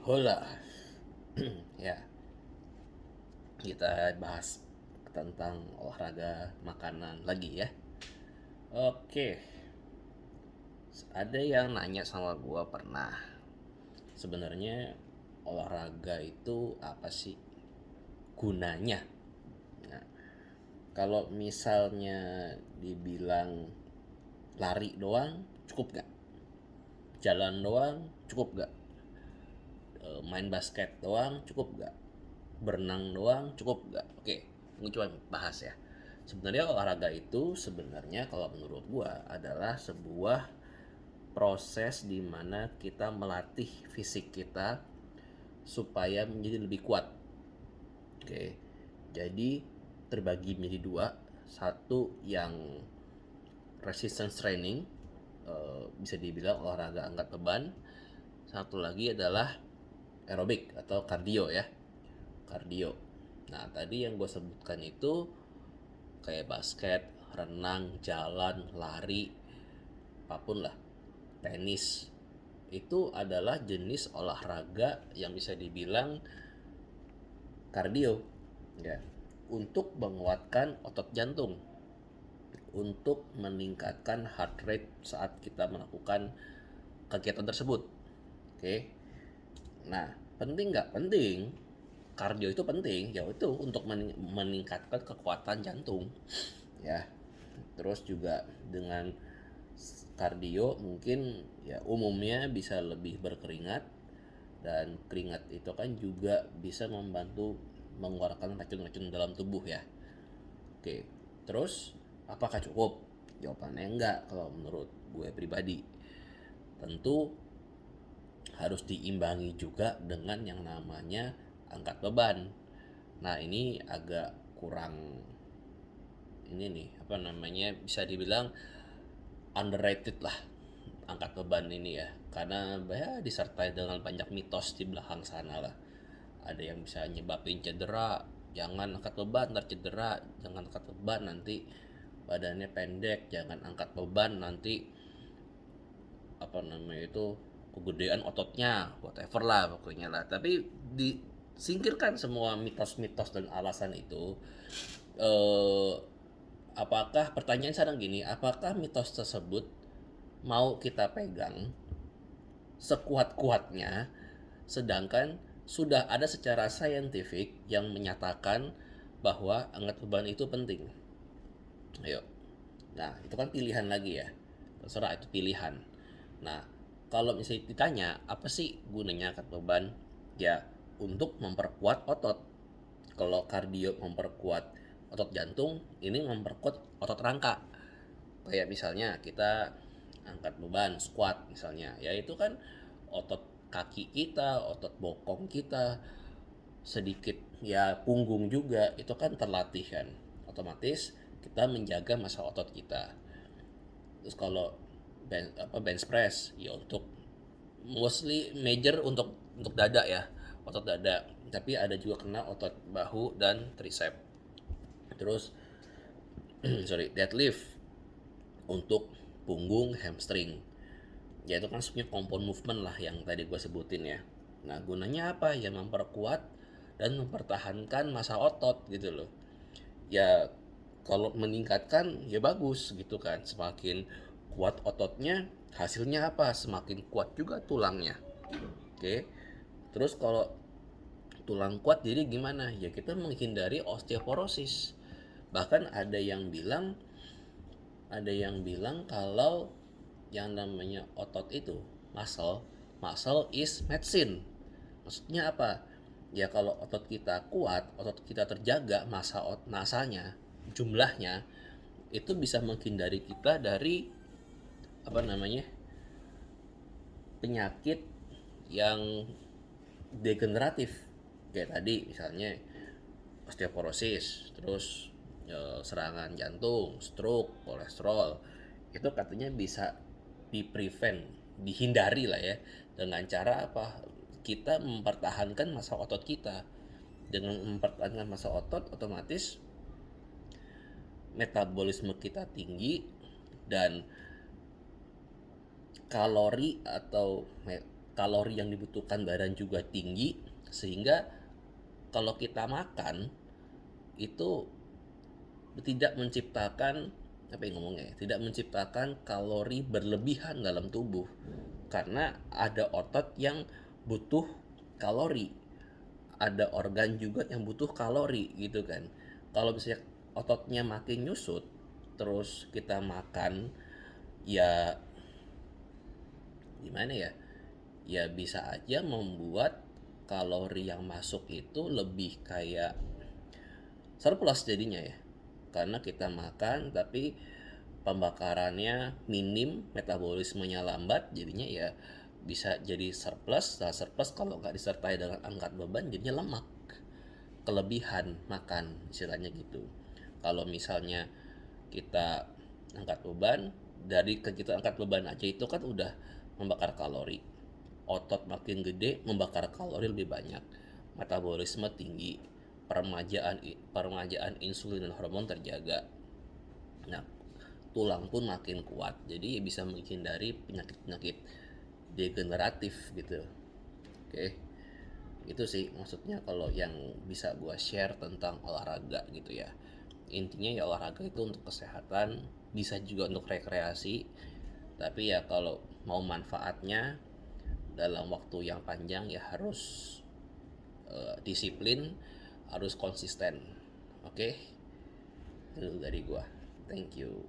Hola. Ya, kita bahas tentang olahraga makanan lagi ya. Oke, ada yang nanya sama gua pernah. Sebenarnya olahraga itu apa sih gunanya? Nah, kalau misalnya dibilang lari doang cukup gak? Jalan doang cukup gak? Main basket doang cukup gak? Berenang doang cukup gak? Oke, gue coba bahas ya. Sebenarnya olahraga itu sebenarnya kalau menurut gua adalah sebuah proses di mana kita melatih fisik kita supaya menjadi lebih kuat. Oke, jadi terbagi menjadi dua. Satu yang resistance training, bisa dibilang olahraga angkat beban. Satu lagi adalah aerobik atau kardio ya, kardio. Nah, tadi yang gue sebutkan itu kayak basket, renang, jalan, lari, apapun lah, tenis, itu adalah jenis olahraga yang bisa dibilang kardio ya, untuk menguatkan otot jantung, untuk meningkatkan heart rate saat kita melakukan kegiatan tersebut. Oke, nah penting nggak? Penting. Kardio itu penting ya, itu untuk meningkatkan kekuatan jantung ya. Terus juga dengan kardio mungkin ya umumnya bisa lebih berkeringat, dan keringat itu kan juga bisa membantu mengeluarkan racun-racun dalam tubuh ya. Oke, terus apakah cukup? Jawabannya enggak kalau menurut gue pribadi. Tentu harus diimbangi juga dengan yang namanya angkat beban. Nah, ini agak kurang, ini nih apa namanya, bisa dibilang underrated lah angkat beban ini ya, karena ya disertai dengan banyak mitos di belakang sana lah. Ada yang bisa nyebabin cedera, jangan angkat beban ntar cedera, jangan angkat beban nanti badannya pendek, jangan angkat beban nanti apa namanya itu kegedean ototnya, whatever lah pokoknya lah. Tapi disingkirkan semua mitos-mitos dan alasan itu. eh, Apakah, pertanyaan sekarang gini, apakah mitos tersebut mau kita pegang sekuat-kuatnya, sedangkan sudah ada secara saintifik yang menyatakan bahwa angkat beban itu penting? Ayo. Nah, itu kan pilihan lagi ya. Terserah, itu pilihan. Nah, kalau misalnya ditanya apa sih gunanya angkat beban? Ya, untuk memperkuat otot. Kalau kardio memperkuat otot jantung, ini memperkuat otot rangka. Kayak misalnya kita angkat beban squat misalnya, ya itu kan otot kaki kita, otot bokong kita, sedikit ya punggung juga itu kan terlatih kan, otomatis kita menjaga masa otot kita. Terus kalau bench press ya untuk mostly major untuk dada ya, otot dada, tapi ada juga kena otot bahu dan tricep. Terus sorry, deadlift untuk punggung, hamstring. Ya itu kan sebenarnya compound movement lah yang tadi gue sebutin ya. Nah gunanya apa? Ya memperkuat dan mempertahankan masa otot gitu loh. Ya kalau meningkatkan ya bagus gitu kan. Semakin kuat ototnya, hasilnya apa? Semakin kuat juga tulangnya. Oke. Terus kalau tulang kuat jadi gimana? Ya kita menghindari osteoporosis. Bahkan ada yang bilang kalau yang namanya otot itu muscle is medicine. Maksudnya apa? Ya kalau otot kita kuat, otot kita terjaga, masanya, jumlahnya, itu bisa menghindari kita dari apa namanya, penyakit yang degeneratif kayak tadi misalnya osteoporosis, terus serangan jantung, stroke, kolesterol. Itu katanya bisa di-prevent, dihindari lah ya, dengan cara apa? Kita mempertahankan masa otot kita. Dengan mempertahankan masa otot, otomatis metabolisme kita tinggi, dan kalori atau kalori yang dibutuhkan badan juga tinggi, sehingga kalau kita makan itu tidak menciptakan apa yang ngomongnya ya, tidak menciptakan kalori berlebihan dalam tubuh, karena ada otot yang butuh kalori, ada organ juga yang butuh kalori gitu kan. Kalau misalnya ototnya makin nyusut terus kita makan, ya gimana ya, ya bisa aja membuat kalori yang masuk itu lebih kayak surplus jadinya ya, karena kita makan tapi pembakarannya minim, metabolismenya lambat, jadinya ya bisa jadi surplus. Nah, surplus kalau nggak disertai dengan angkat beban jadinya lemak, kelebihan makan istilahnya gitu. Kalau misalnya kita angkat beban, dari kita angkat beban aja itu kan udah membakar kalori, otot makin gede membakar kalori lebih banyak, metabolisme tinggi, peremajaan peremajaan insulin dan hormon terjaga. Nah, tulang pun makin kuat, jadi ya bisa menghindari penyakit-penyakit degeneratif gitu. Oke, itu sih maksudnya kalau yang bisa gue share tentang olahraga gitu ya. Intinya ya olahraga itu untuk kesehatan, bisa juga untuk rekreasi, tapi ya kalau mau manfaatnya dalam waktu yang panjang ya harus disiplin, harus konsisten. Oke, itu dari gua. Thank you.